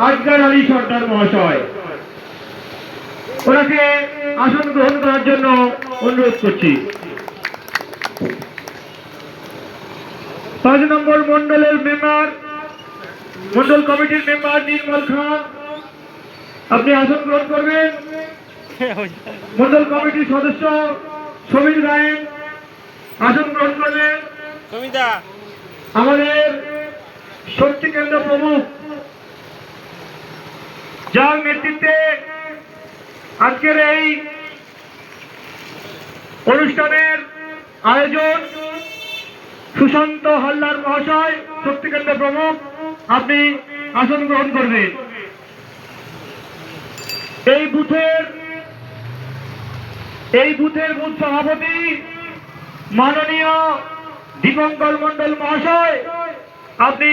আজকাল আলী সর্দার মহাশয় ওনাকে আসন গ্রহণ করার জন্য অনুরোধ করছি। 5 নম্বর মন্ডলের মেম্বার, মন্ডল কমিটির মেম্বার নির্মল খান, আপনি আসন গ্রহণ করবেন। মন্ডল কমিটির সদস্য সমীর গায়েন আসন গ্রহণ করবেন। আমাদের শক্তি কেন্দ্র প্রমুখ, যার নেতৃত্বে আজকের এই অনুষ্ঠানের আয়োজন, সুশান্ত হালদার মহাশয়, শক্তি কেন্দ্র প্রমুখ, আপনি আসন গ্রহণ করবেন। এই বুথের বুথ সভাপতি মাননীয় দীপঙ্কর মন্ডল মহাশয়, আপনি